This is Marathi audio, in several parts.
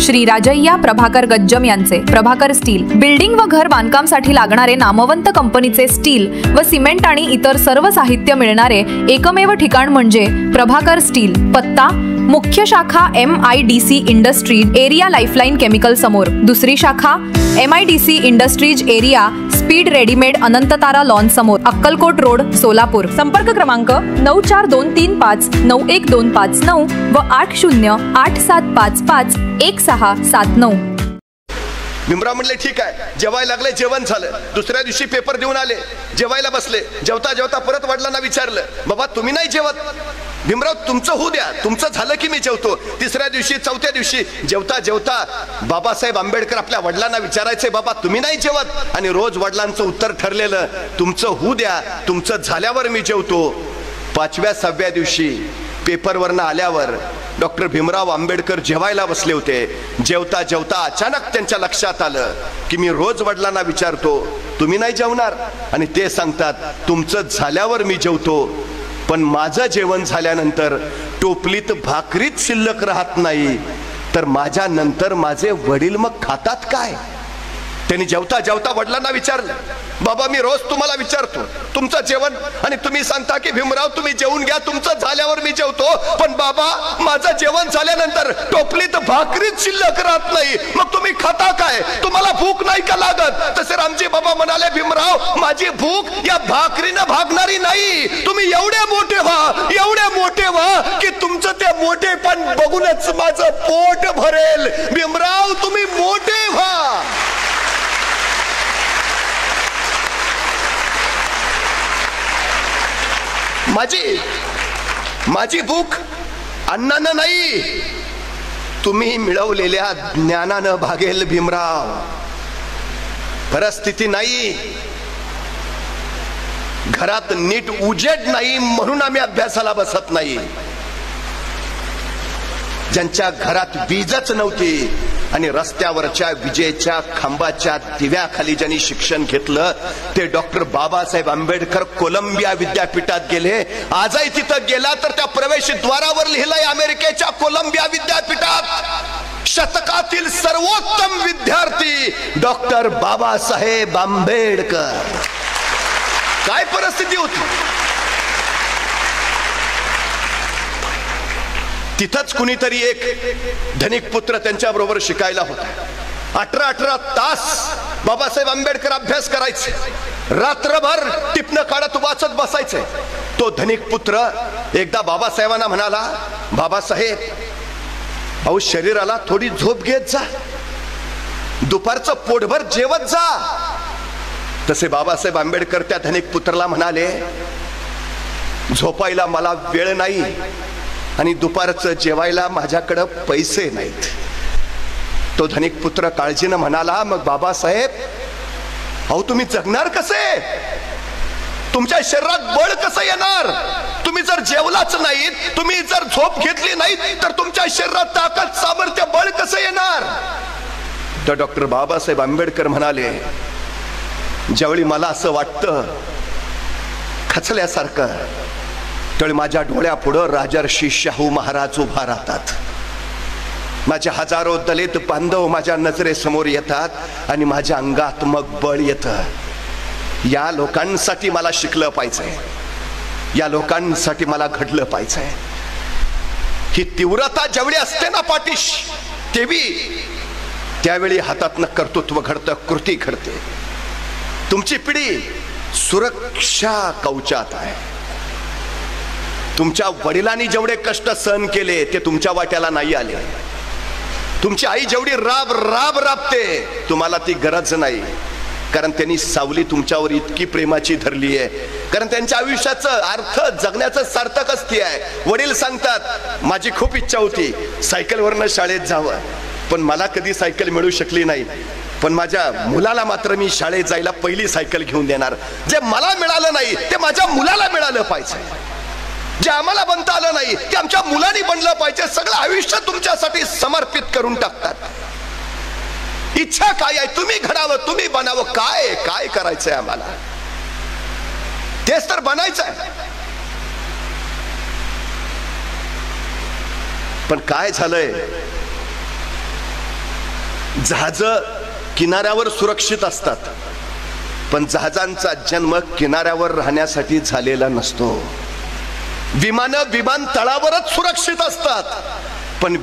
श्री राजय्या प्रभाकर गज्जम यांचे प्रभाकर स्टील बिल्डिंग व घर बांधकामासाठी लागणारे नामवंत कंपनीचे स्टील व सिमेंट आणि इतर सर्व साहित्य मिळणारे एकमेव ठिकाण म्हणजे प्रभाकर स्टील। पत्ता मुख्य शाखा MIDC industries area lifeline chemical समोर, दुसरी शाखा MIDC industries area speed readymade Anantatara lawn समोर, अक्कलकोट रोड सोलापूर। संपर्क क्रमांक 9423591259 व 8087551679। भीमराव म्हणले ठीक आहे, जेवायला लागले, जेवण झालं, दुसऱ्या दिवशी पेपर देऊन आले, जेवायला बसले, जेवता जेवता परत वडिलांना विचारलं, बाबा तुम्ही नाही जेवत? भीमराव तुमचं होऊ द्या, तुमचं झालं की मी जेवतो। तिसऱ्या दिवशी चौथ्या दिवशी जेवता जेवता बाबासाहेब आंबेडकर आपल्या वडिलांना विचारायचे, बाबा तुम्ही नाही जेवत? आणि रोज वडिलांचं उत्तर ठरलेलं, तुमचं होऊ द्या, तुमचं झाल्यावर मी जेवतो। पाचव्या सहाव्या दिवशी पेपरवरनं आल्यावर डॉक्टर भीमराव आंबेडकर जेवायला बसले होते। जेवता जेवता अचानक त्यांच्या लक्षात आलं की मी रोज वडिलांना विचारतो तुम्ही नाही जेवणार, आणि ते सांगतात तुमचं झाल्यावर मी जेवतो, पण माझं जेवण झाल्यानंतर टोपलीत भाकरीत शिल्लक राहत नाही, तर माझ्या नंतर माझे वडील मग खातात काय? त्यांनी जेवता जेवता वडिलांना विचारलं, बाबा मी रोज तुम्हाला विचारतो तुमचं जेवण, आणि तुम्ही सांगता की भीमराव तुम्ही जेवून घ्या, तुमचं झाल्यावर मी जेवतो, पण बाबा माझं जेवण झाल्यानंतर टोपलीत भाकरीत शिल्लक राहत नाही, मग तुम्ही खाता काय? तुम्हाला भूक नाही का लागत? तसे रामजी बाबा म्हणाले, भीमराव माझी भूक या भाकरीनं भागणारी नाही, तुम्ही एवढे मोठे व्हा, एवढे मोठे व्हा की तुमचं ते मोठेपण बघूनच माझं पोट भरेल। भीमराव तुम्ही मोठे व्हा। माझी भूक अन्नानं नाही, तुम्ही मिळवलेल्या ज्ञानानं भागेल भीमराव। परिस्थिती नाही, घरात नीट उजेड नाही म्हणून आम्ही अभ्यासाला बसत नाही। ज्यांच्या घरात वीजच नव्हती आणि रस्त्यावरच्या विजेच्या खांबाच्या दिव्याखाली ज्यांनी शिक्षण घेतलं ते डॉक्टर बाबासाहेब आंबेडकर कोलंबिया विद्यापीठात गेले। आजही तिथं गेला तर त्या प्रवेशद्वारावर लिहिलंय अमेरिकेच्या कोलंबिया विद्यापीठात शतकातील सर्वोत्तम विद्यार्थी डॉक्टर बाबासाहेब आंबेडकर। काय परिस्थिती होती? तिथंच कुणीतरी एक धनिक पुत्र त्यांच्या बरोबर शिकायला होता। 18 तास बाबासाहेब आंबेडकर अभ्यास करायचे, रात्रभर टिपणं काढत वाचत बसायचे। तो धनिक पुत्र एकदा बाबासाहेबांना म्हणाला, बाबासाहेब अहो शरीराला थोडी झोप घेत जा, दुपारचं पोटभर जेवत जा। तसे बाबासाहेब आंबेडकर त्या धनिक पुत्राला म्हणाले, झोपायला मला वेळ नाही आणि दुपारचं जेवायला माझ्याकडे पैसे नाहीत। तो धनिक पुत्र काळजीनं म्हणाला, मग बाबासाहेब अहो तुम्ही जगणार कसे? तुमच्या शरीरात बळ कसं येणार? तुम्ही जर जेवलाच नाही, तुम्ही जर झोप घेतली नाही तर तुमच्या शरीरात ताकद सामर्थ्य बळ कसं येणार? तर डॉक्टर बाबासाहेब आंबेडकर म्हणाले, ज्यावेळी मला असं वाटतं खचल्यासारखं, त्यावेळी माझ्या डोळ्यापुढं राजर्षी शाहू महाराज उभा राहतात, माझे हजारो दलित बांधव माझ्या नजरेसमोर येतात आणि माझ्या अंगात मग बळ येतं। या लोकांसाठी मला शिकलं पाहिजे, या लोकांसाठी मला घडलं पाहिजे। ही तीव्रता ज्यावेळी असते ना पाठीशी, त्यावेळी हातातनं कर्तृत्व घडतं, कृती घडते। तुमची पिढी सुरक्षा कवचात आहे। तुमच्या वडिलांनी जेवढे कष्ट सहन केले ते तुमच्या वाट्याला नाही आले। तुमची आई जेवढी राबते तुम्हाला ती गरज नाही, कारण त्यांनी सावली तुमच्यावर इतकी प्रेमाची धरली आहे, कारण त्यांच्या आयुष्याचं अर्थ जगण्याचं सार्थकच ती आहे। वडील सांगतात, माझी खूप इच्छा होती सायकलवरनं शाळेत जावं, पण मला कधी सायकल मिळू शकली नाही, पण माझ्या मुलाला मात्र मी शाळेत जायला पहिली सायकल घेऊन देणार। जे मला मिळालं नाही ते माझ्या मुलाला मिळालं पाहिजे, जे आम्हाला बनता आलं नाही ते आमच्या मुलांनी बनलं पाहिजे। सगळं आयुष्य तुमच्यासाठी समर्पित करून टाकतात। इच्छा काय आहे? तुम्ही घडावं, तुम्ही बनावं। काय करायचंय आम्हाला? तेच तर बनायचंय। पण काय झालंय, जहाज किनाऱ्यावर सुरक्षित असतात, पण जहाजांचा जन्म किनाऱ्यावर राहण्यासाठी झालेला नसतो. विमानतळावरच सुरक्षित असतात, पण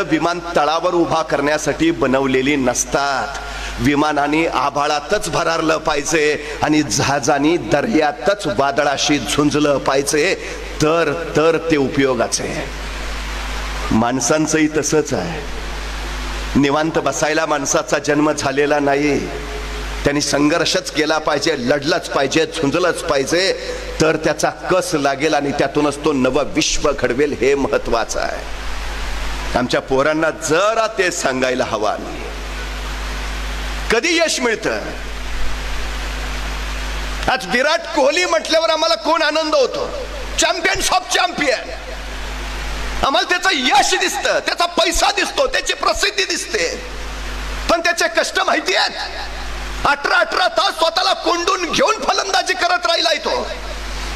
विमानतळावर उभा करण्यासाठी बनवलेली नसतात. विमानाने आभाळातच भरारलं पाहिजे आणि जहाजाने दर्यातच वादळाशी झुंजलं पाहिजे, तर ते उपयोगाचे. माणसांचंही तसंच आहे. निवांत बसायला माणसाचा जन्म झालेला नाही. त्यांनी संघर्षच केला पाहिजे, लढलंच पाहिजे, झुंजलंच पाहिजे, तर त्याचा कस लागेल आणि त्यातूनच तो नवं विश्व घडवेल. हे महत्वाचं आहे. आमच्या पोरांना जरा ते सांगायला हवा. कधी यश मिळतं? आज विराट कोहली म्हटल्यावर आम्हाला कोण आनंद होतो? Champions of champion. आम्हाला त्याचं यश दिसतं, त्याचा पैसा दिसतो, त्याची प्रसिद्धी दिसते, पण त्याचे कष्ट माहिती आहेत? 18 तास स्वतःला कोंडून घेऊन फलंदाजी करत राहिलाय तो.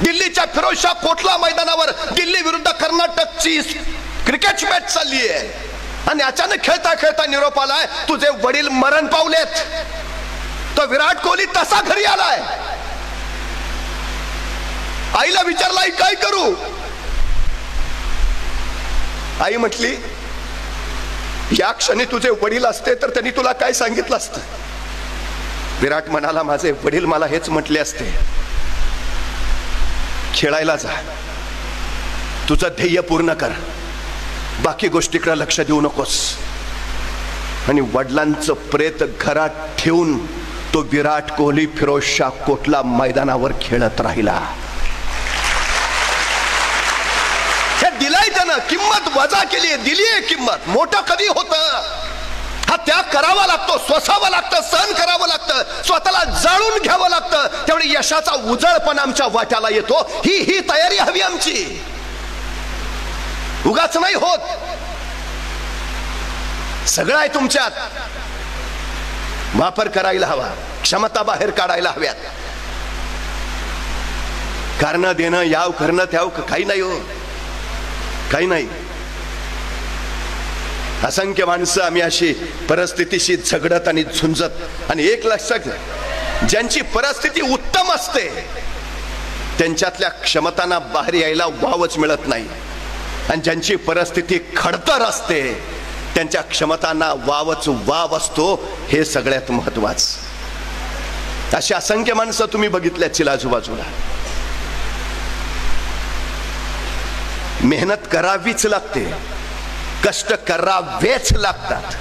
दिल्लीच्या फिरोजशाह कोटला मैदानावर दिल्ली विरुद्ध कर्नाटकची क्रिकेट मॅच चालली आहे आणि अचानक खेळता खेळता निरोप आलाय, तुझे वडील मरण पावलेत. तो विराट कोहली तसा घरी आलाय. आईला विचारलाय काय करू? आई म्हटली, या क्षणी तुझे वडील असते तर त्यांनी तुला काय सांगितलं असतं? विराट म्हणाला, माझे वडील मला हेच म्हटले असते, खेळायला जा, तुझं ध्येय पूर्ण कर, बाकी गोष्टीकडे लक्ष देऊ नकोस. आणि वडिलांचं प्रेत घरात ठेवून तो विराट कोहली फिरोजशाह कोटला मैदानावर खेळत राहिला. हे दिलाय त्यानं, किंमत वजा केली आहे, दिली आहे किंमत. मोठं कधी होतं? हा त्याग करावा लागतो, सोसावं लागतं, सहन करावं लागतं, स्वतःला जाळून घ्यावं लागतं. त्यामुळे यशाचा उजळपण आमच्या वाट्याला येतो. ही तयारी हवी आमची. उगाच नाही होत. सगळं आहे तुमच्यात, वापर करायला हवा, क्षमता बाहेर काढायला हव्यात. कारण देणं, याव करणं, त्याव काही नाही हो, काही नाही. असंख्य माणसं आम्ही अशी परिस्थितीशी झगडत आणि झुंजत. आणि एक लक्षात घ्या, ज्यांची परिस्थिती उत्तम असते त्यांच्यातल्या क्षमतांना बाहेर यायला वावच मिळत नाही, आणि ज्यांची परिस्थिती खडतर असते त्यांच्या क्षमतांना वावच वाव असतो. हे सगळ्यात महत्वाचं. अशी असंख्य माणसं तुम्ही बघितल्याची आजूबाजूला. मेहनत करावीच लागते, कष्ट करावेच लागतात.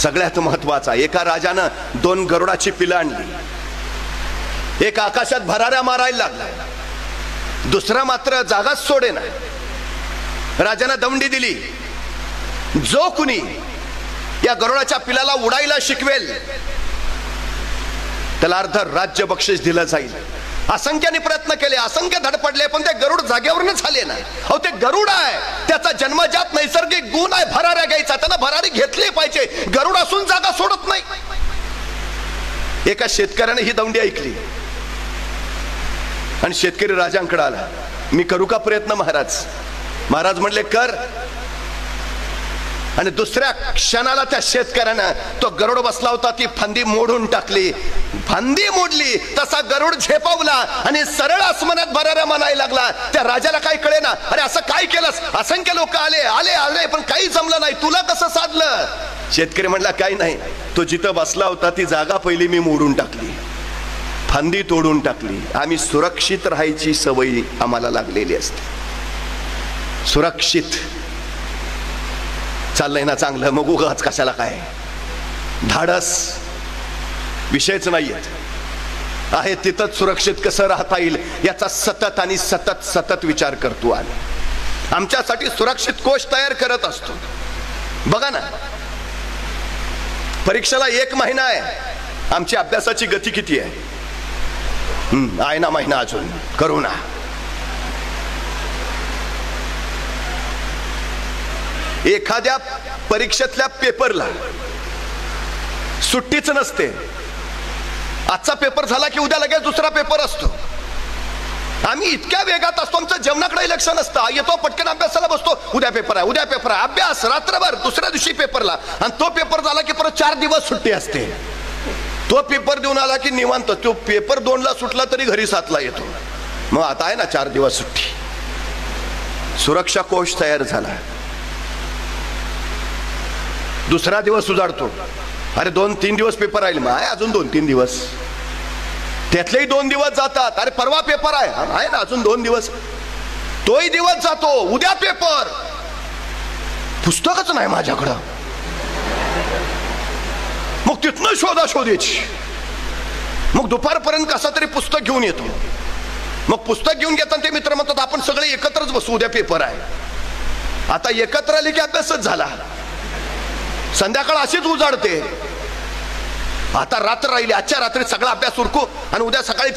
सगळ्यात महत्वाचा, एका राजानं 2 गरुडाची पिलं आणली. एक आकाशात भराऱ्या मारायला लागला, दुसरा मात्र जागाच सोडेना. राजानं दंडी दिली, जो कुणी या गरुडाच्या पिलाला उडायला शिकवेल त्याला अर्ध राज्य बक्षीस दिलं जाईल. असंख्याने प्रयत्न केले, असंख्य धडपडले, पण ते गरुड जागेवरच झाले ना. अहो, ते गरुड आहे, त्याचा जन्मजात नैसर्गिक गुण आहे भराऱ्या घ्यायचा. त्यानं भरारी घेतली पाहिजे. गरुड असून जागा सोडत नाही. एका शेतकऱ्याने ही दंडी ऐकली आणि शेतकरी राजांकडे आला, मी करू का प्रयत्न महाराज? महाराज म्हणले कर. आणि दुसऱ्या क्षणाला त्या शेतकऱ्यानं तो गरुड बसला होता ती फांदी मोडून टाकली. फांदी मोडली तसा गरुड झेपावला आणि सरळ आसमानात भराऱ्या म्हणायला लागला. त्या राजाला काय कळेना, अरे असं काय केलंस? असंख्य लोक आले आले आले पण काही जमलं नाही, तुला कसं साधलं? शेतकरी म्हणला, काही नाही, तो जिथं बसला होता ती जागा पहिली मी मोडून टाकली, फांदी तोडून टाकली. आम्ही सुरक्षित राहायची सवय आम्हाला लागलेली असते. सुरक्षित चाललंय ना चांगलं, मग उगाच कशाला काय? धाडस विषयच नाहीये. आहे तिथंच सुरक्षित कसं राहता येईल याचा सतत आणि सतत विचार करतो. आणि आमच्यासाठी सुरक्षित कोश तयार करत असतो. बघा ना, परीक्षेला 1 महिना आहे, आमची अभ्यासाची गती किती आहे? आहे ना महिना अजून, करू ना. एखाद्या परीक्षेतल्या पेपरला सुट्टीच नसते. आजचा पेपर झाला की उद्या लगेच दुसरा पेपर असतो. आम्ही इतक्या वेगात असतो, आमचं जेवणाकडे लक्ष नसतं. येतो पटकन अभ्यासाला बसतो, उद्या पेपर आहे, उद्या पेपर आहे, अभ्यास रात्रभर, दुसऱ्या दिवशी पेपरला. आणि तो पेपर झाला की परत 4 दिवस सुट्टी असते. तो पेपर देऊन आला की निवांत. तो पेपर 2ला सुटला तरी घरी 7ला येतो. मग आता आहे ना 4 दिवस सुट्टी. सुरक्षा कोश तयार झाला. दुसरा दिवस उजाडतो, अरे 2-3 दिवस पेपर राहील, मग आहे अजून 2-3 दिवस. त्यातलेही 2 दिवस जातात, अरे परवा पेपर आहे ना अजून 2 दिवस. तोही दिवस जातो, उद्या पेपर, पुस्तकच नाही माझ्याकडं. मग तिथनं शोधाशोधीची. मग दुपारपर्यंत कसा तरी पुस्तक घेऊन येतो. मग पुस्तक घेऊन घेताना ते मित्र म्हणतात आपण सगळे एकत्रच बसू, उद्या पेपर आहे. आता एकत्र आले की अभ्यासच झाला. संध्याकाळ अशीच उजाडते. आता रात्र राहिली, आजच्या रात्री सगळा अभ्यास उरकू आणि उद्या सकाळी